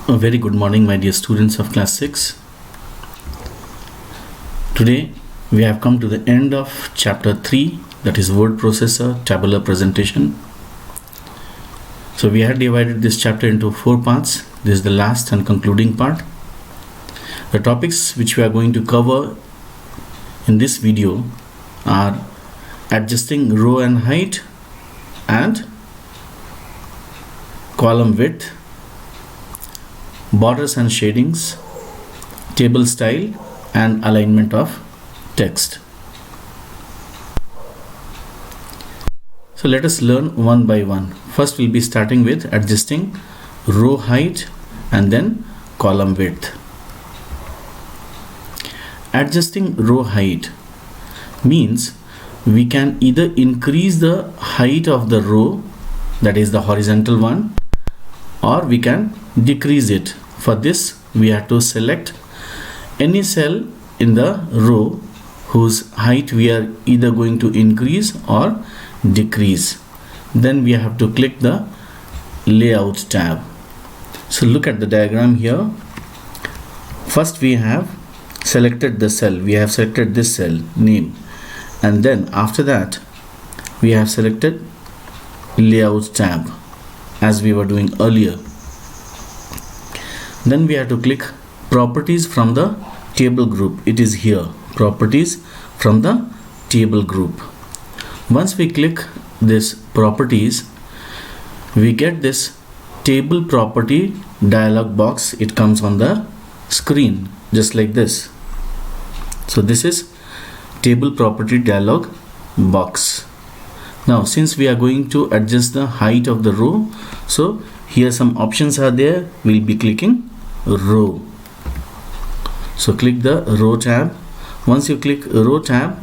A very good morning, my dear students of class 6. Today we have come to the end of chapter 3, that is word processor tabular presentation. So we had divided this chapter into 4 parts. This is the last and concluding part. The topics which we are going to cover in this video are adjusting row and height and column width, borders and shadings, table style and alignment of text. So let us learn one by one. First we'll be starting with adjusting row height and then column width. Adjusting row height means we can either increase the height of the row, that is the horizontal one, or we can decrease it. For this we have to select any cell in the row whose height we are either going to increase or decrease. Then we have to click the layout tab. So look at the diagram here. First we have selected the cell. We have selected this cell name, and then after that we have selected layout tab as we were doing earlier. Then we have to click properties from the table group. It is here, properties from the table group. Once we click this properties, we get this table property dialog box. It comes on the screen just like this. So this is table property dialog box. Now since we are going to adjust the height of the row, so here some options are there. We'll be clicking row. So click the row tab. Once you click row tab,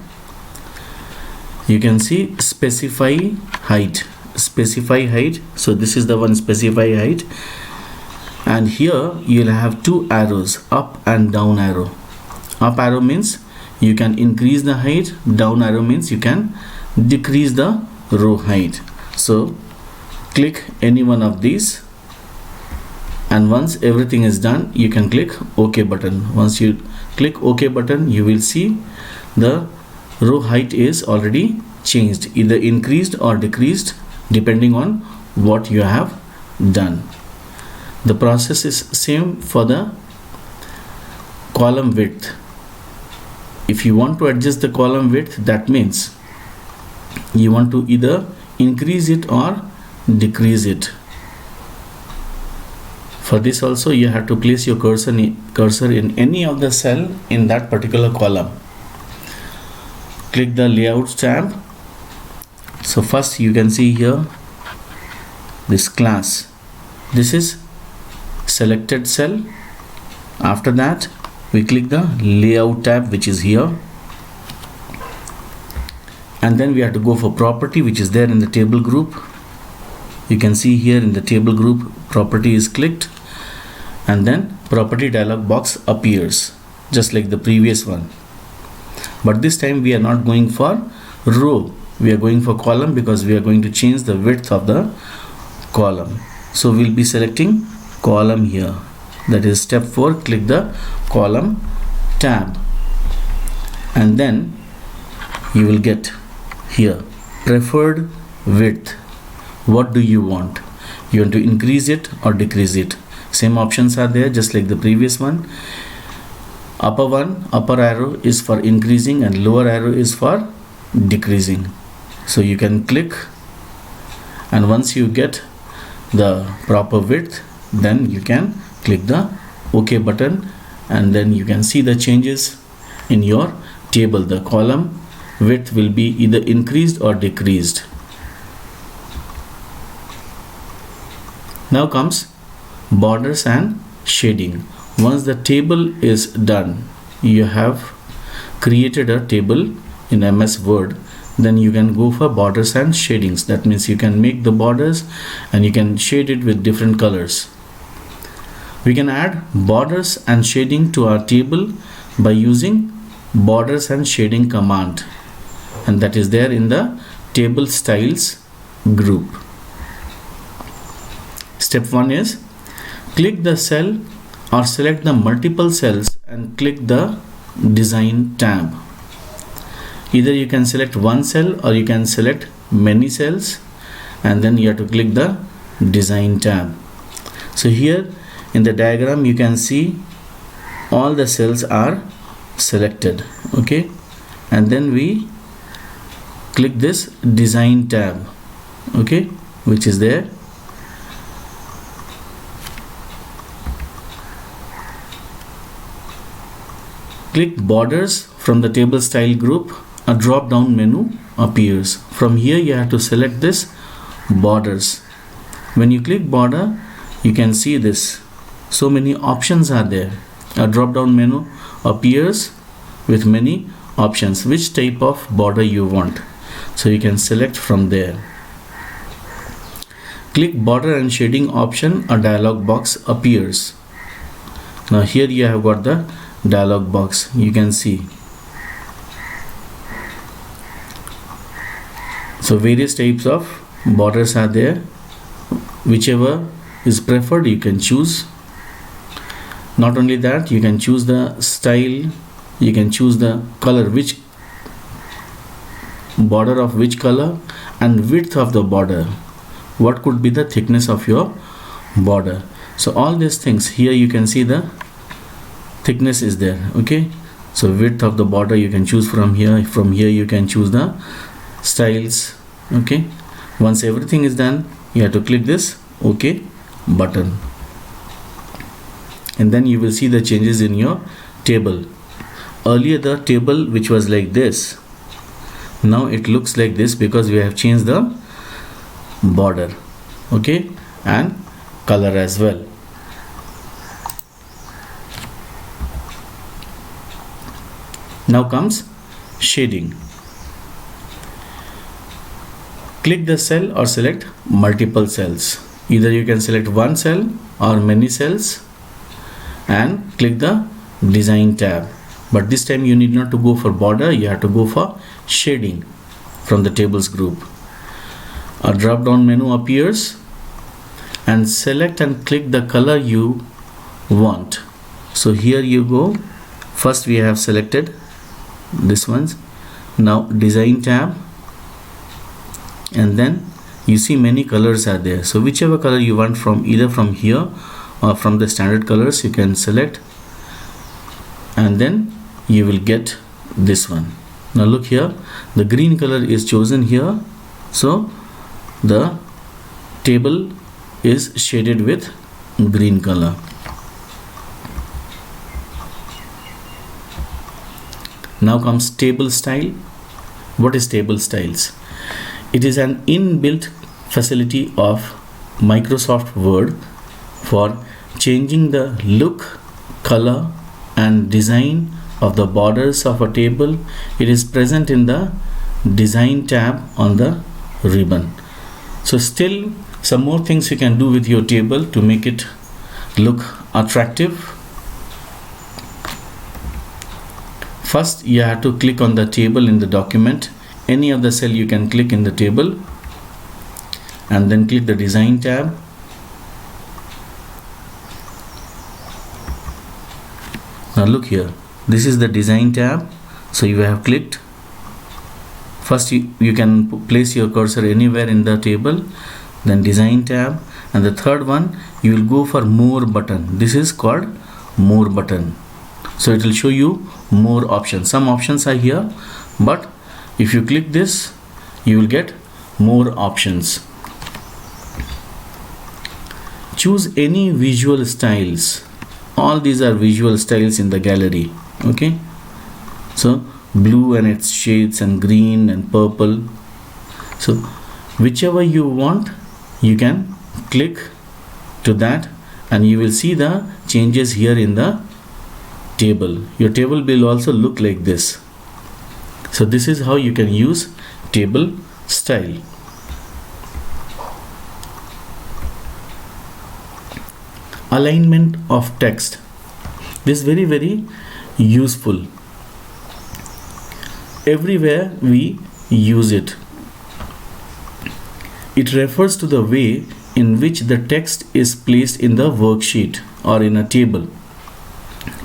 you can see specify height. Specify height. So this is the one, specify height, and here you'll have two arrows, up and down arrow. Up arrow means you can increase the height, down arrow means you can decrease the row height. So click any one of these, and once everything is done you can click OK button. Once you click OK button, you will see the row height is already changed, either increased or decreased depending on what you have done. The process is same for the column width. If you want to adjust the column width, that means you want to either increase it or decrease it. For this also you have to place your cursor in any of the cell in that particular column. Click the layout tab. So first you can see here this class. This is selected cell. After that we click the layout tab, which is here, and then we have to go for property, which is there in the table group. You can see here in the table group property is clicked, and then property dialog box appears just like the previous one. But this time we are not going for row, we are going for column, because we are going to change the width of the column. So we'll be selecting column here. That is step 4. Click the column tab, and then you will get here preferred width. What do you want? You want to increase it or decrease it? Same options are there just like the previous one. Upper arrow is for increasing and lower arrow is for decreasing. So you can click, and once you get the proper width, then you can click the OK button, and then you can see the changes in your table. The column width will be either increased or decreased. Now comes borders and shading. Once the table is done, you have created a table in MS Word, then you can go for borders and shadings. That means you can make the borders and you can shade it with different colors. We can add borders and shading to our table by using borders and shading command, and that is there in the table styles group. Step 1 is Click the cell or select the multiple cells and click the design tab. Either you can select one cell or you can select many cells, and then you have to click the design tab. So here in the diagram you can see all the cells are selected, okay, and then we click this design tab, okay, which is there. Click borders from the table style group. A drop down menu appears. From here you have to select this borders. When you click border, you can see this. So many options are there. A drop down menu appears with many options. Which type of border you want? So you can select from there. Click border and shading option. A dialog box appears. Now here you have got the dialog box. You can see. So various types of borders are there. Whichever is preferred you can choose. Not only that, you can choose the style, you can choose the color, which border of which color, and width of the border, what could be the thickness of your border. So all these things here you can see the thickness is there, okay. So width of the border you can choose from here. From here you can choose the styles, okay. Once everything is done, you have to click this OK button, and then you will see the changes in your table. Earlier the table which was like this, now it looks like this because we have changed the border, okay, and color as well. Now comes shading. Click the cell or select multiple cells. Either you can select one cell or many cells and click the design tab. But this time you need not to go for border, you have to go for shading from the tables group. A drop down menu appears and select and click the color you want. So here you go. First we have selected this ones. Now design tab, and then you see many colors are there. So whichever color you want from either from here or from the standard colors you can select, and then you will get this one. Now look here, the green color is chosen here, so the table is shaded with green color. Now comes table style. What is table styles? It is an inbuilt facility of Microsoft Word for changing the look, color and design of the borders of a table. It is present in the design tab on the ribbon. So still some more things you can do with your table to make it look attractive. First you have to click on the table in the document. Any of the cell you can click in the table, and then click the design tab. Now look here, this is the design tab. So you have clicked. First you can place your cursor anywhere in the table, then design tab, and the third one you will go for more button. This is called more button. So it will show you more options. Some options are here, but if you click this you will get more options. Choose any visual styles. All these are visual styles in the gallery, okay. So blue and its shades, and green and purple. So whichever you want you can click to that, and you will see the changes here in the table. Your table will also look like this. So this is how you can use table style. Alignment of text. This is very useful. Everywhere we use it. It refers to the way in which the text is placed in the worksheet or in a table.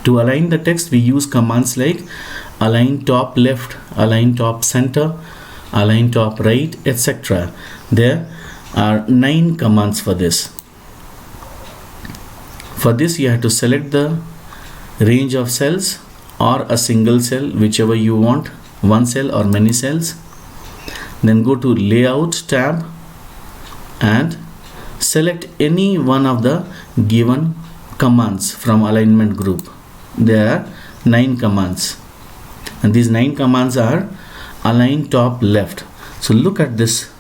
To align the text, we use commands like align top left, align top center, align top right, etc. There are 9 commands for this. For this, you have to select the range of cells or a single cell, whichever you want, one cell or many cells. Then go to Layout tab and select any one of the given commands from alignment group. There are 9 commands, and these 9 commands are align top left. So look at this.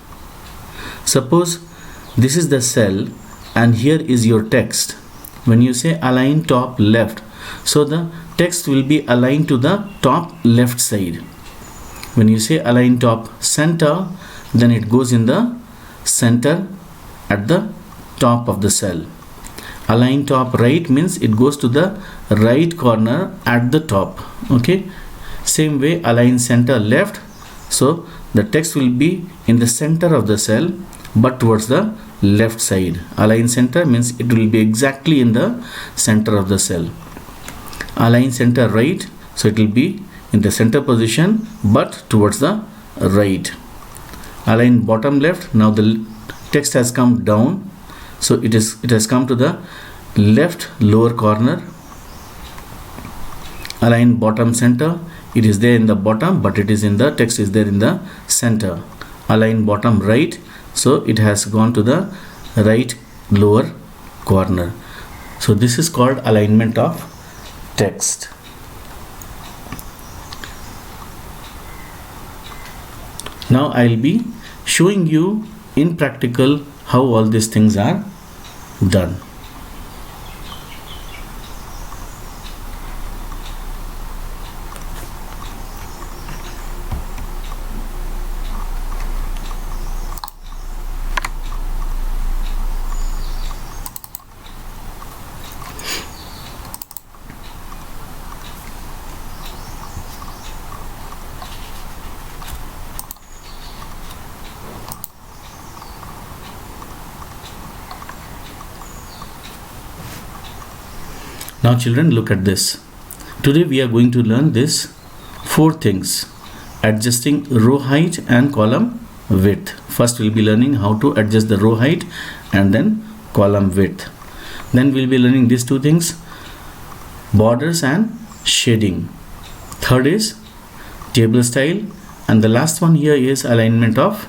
Suppose this is the cell and here is your text. When you say align top left, so the text will be aligned to the top left side. When you say align top center, then it goes in the center at the top of the cell. Align top right means it goes to the right corner at the top. Okay, same way align center left, so the text will be in the center of the cell but towards the left side. Align center means it will be exactly in the center of the cell. Align center right, so it will be in the center position but towards the right. Align bottom left, now the text has come down, so it has come to the left lower corner. Align bottom center, it is there in the bottom but it is in the text is there in the center. Align bottom right, so it has gone to the right lower corner. So this is called alignment of text. Now I'll be showing you in practical how all these things are done. Now children, look at this. Today we are going to learn this 4 things: adjusting row height and column width. First we'll be learning how to adjust the row height and then column width. Then we'll be learning these 2 things: borders and shading. Third is table style, and the last one here is alignment of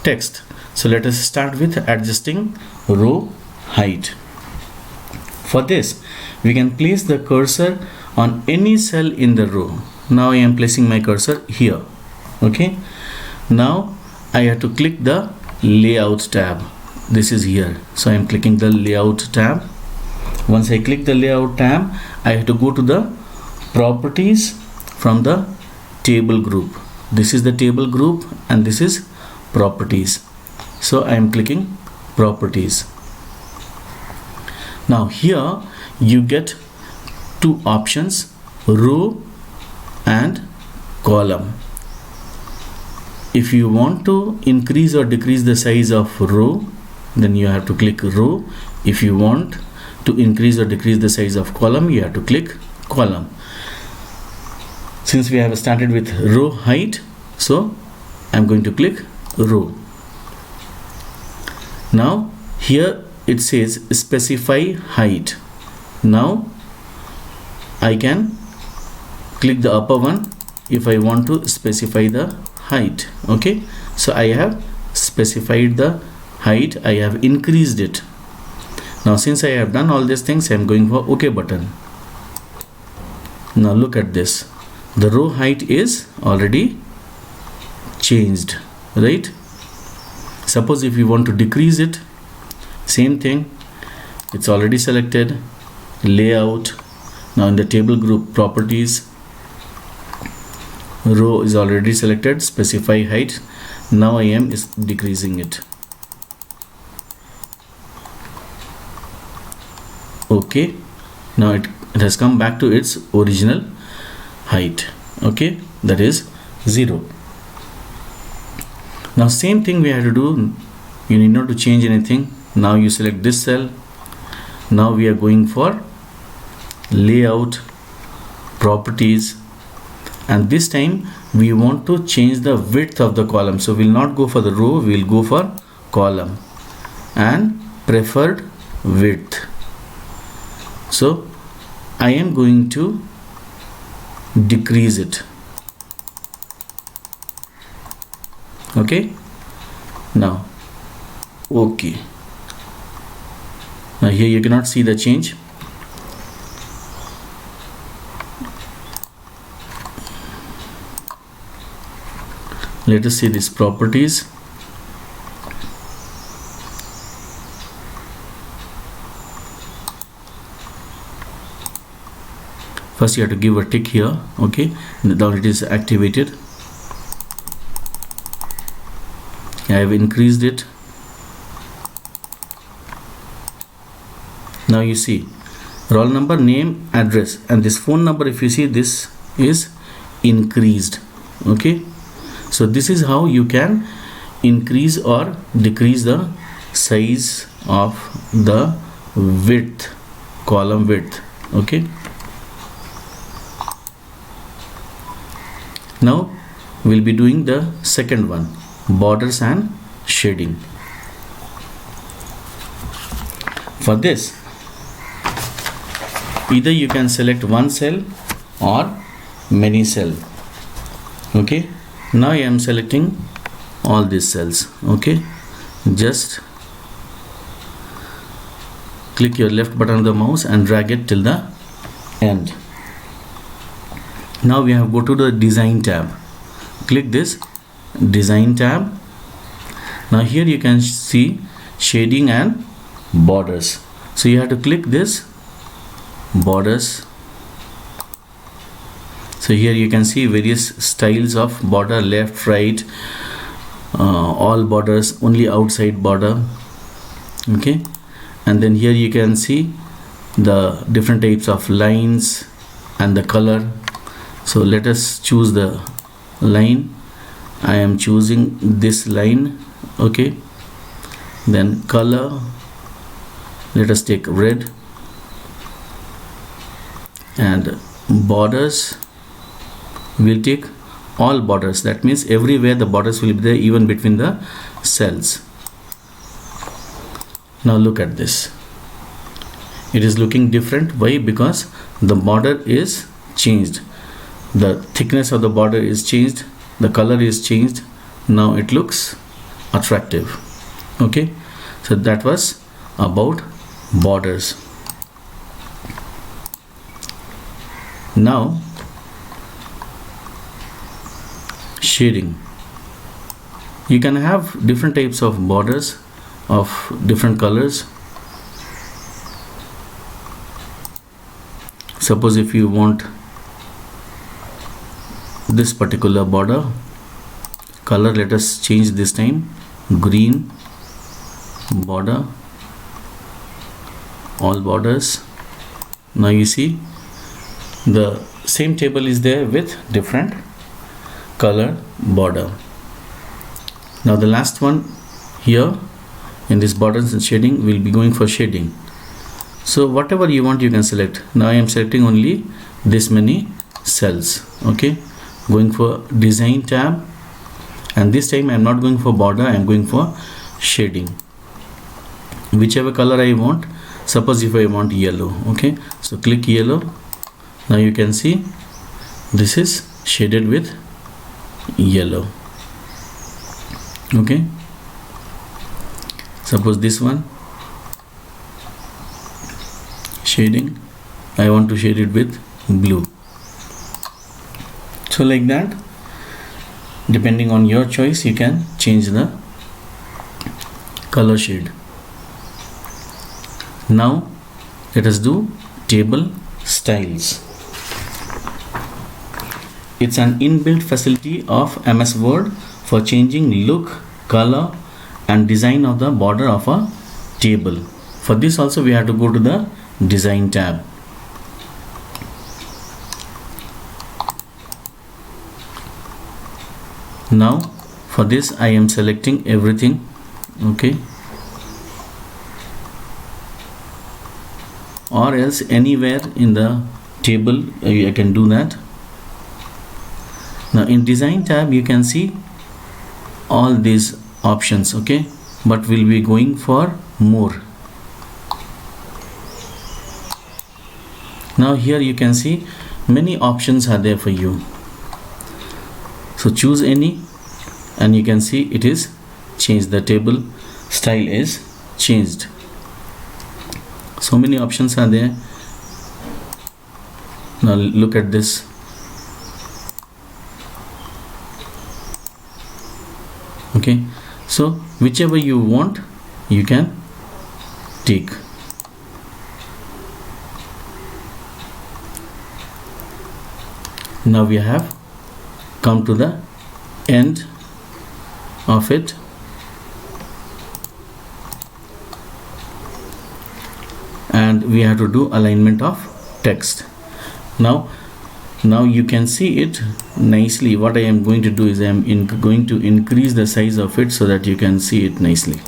text. So let us start with adjusting row height. For this, we can place the cursor on any cell in the row. Now I am placing my cursor here. Okay. Now I have to click the layout tab. This is here. So I am clicking the layout tab. Once I click the layout tab, I have to go to the properties from the table group. This is the table group and this is properties. So I am clicking properties. Now here you get 2 options, row and column. If you want to increase or decrease the size of row, then you have to click row. If you want to increase or decrease the size of column, you have to click column. Since we have started with row height, so I'm going to click row. Now here it says specify height. Now I can click the upper one if I want to specify the height. Okay, so I have specified the height, I have increased it. Now since I have done all these things, I am going for OK button. Now look at this, the row height is already changed, right? Suppose if you want to decrease it, same thing, it's already selected, layout. Now in the table group properties, row is already selected, specify height. Now I am decreasing it. Okay, now it has come back to its original height. Okay, that is 0. Now same thing we have to do. You need not to change anything. Now you select this cell. Now we are going for layout, properties, and this time we want to change the width of the column. So we'll not go for the row, we'll go for column and preferred width. So I am going to decrease it. Okay, now okay, now here you cannot see the change. Let us see these properties. First you have to give a tick here. Okay, now it is activated. I have increased it. Now you see roll number, name, address, and this phone number, if you see, this is increased. Okay, so this is how you can increase or decrease the size of the width, column width. Okay, now we'll be doing the second one, borders and shading. For this, either you can select one cell or many cell. Okay, now I am selecting all these cells. Okay, just click your left button of the mouse and drag it till the end. Now we have go to the design tab. Click this design tab. Now here you can see shading and borders. So you have to click this borders. So here you can see various styles of border, left, right, all borders, only outside border. Okay, and then here you can see the different types of lines and the color. So let us choose the line. I am choosing this line. Okay, then color, let us take red, and borders, we'll take all borders. That means everywhere the borders will be there, even between the cells. Now look at this, it is looking different. Why? Because the border is changed, the thickness of the border is changed, the color is changed. Now it looks attractive. Okay, so that was about borders. Now shading. You can have different types of borders of different colors. Suppose if you want this particular border color, let us change this time green border, all borders. Now you see the same table is there with different color border. Now the last one here in this borders and shading, we'll be going for shading. So whatever you want you can select. Now I am selecting only this many cells. Okay, going for design tab, and this time I am not going for border, I am going for shading. Whichever color I want. Suppose if I want yellow. Okay, so click yellow. Now you can see this is shaded with yellow. Okay, suppose this one shading, I want to shade it with blue. So like that, depending on your choice, you can change the color shade. Now let us do table styles. It's an inbuilt facility of MS Word for changing look, color and design of the border of a table. For this also we have to go to the design tab. Now for this I am selecting everything. Okay, or else anywhere in the table I can do that. Now in design tab you can see all these options, okay, but we'll be going for more. Now here you can see many options are there for you, so choose any and you can see it is changed, the table style is changed. So many options are there. Now look at this. Okay, so whichever you want you can take. Now we have come to the end of it. And we have to do alignment of text. Now you can see it nicely. What I am going to do is I am going to increase the size of it so that you can see it nicely.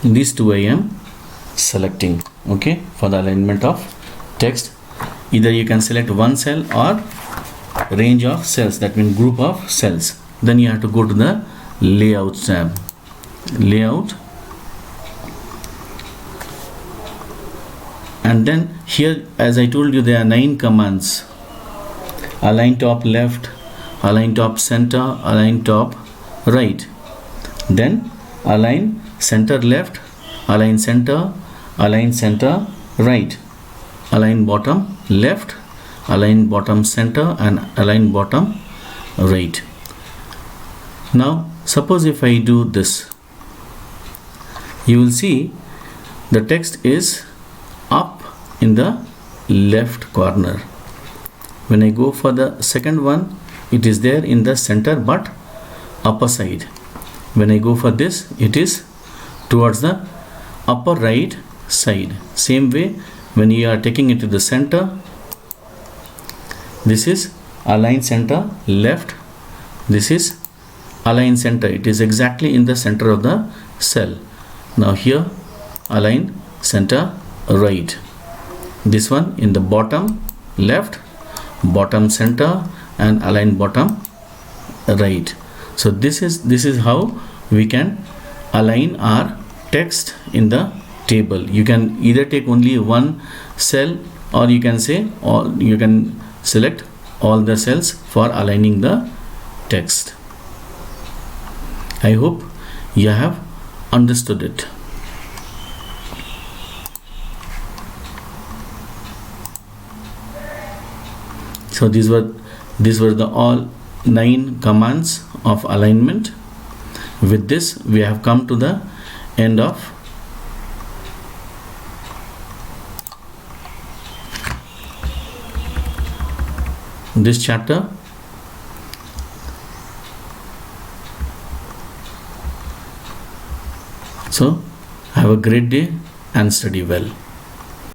These two I am selecting, okay, for the alignment of text. Either you can select one cell or range of cells, that means group of cells. Then you have to go to the layout tab, layout, and then here, as I told you, there are 9 commands: align top left, align top center, align top right, then align center left, align center right, align bottom left, align bottom center, and align bottom right. Now suppose if I do this, you will see the text is up in the left corner. When I go for the second one, it is there in the center but upper side. When I go for this, it is towards the upper right side. Same way, when you are taking it to the center, this is align center left, this is align center, it is exactly in the center of the cell. Now here align center right, this one in the bottom left, bottom center, and align bottom right. So this is how we can align our text in the table. You can either take only one cell, or you can say all, you can select all the cells for aligning the text. I hope you have understood it. So these were the all 9 commands of alignment. With this we have come to the end of this chapter. So have a great day and study well.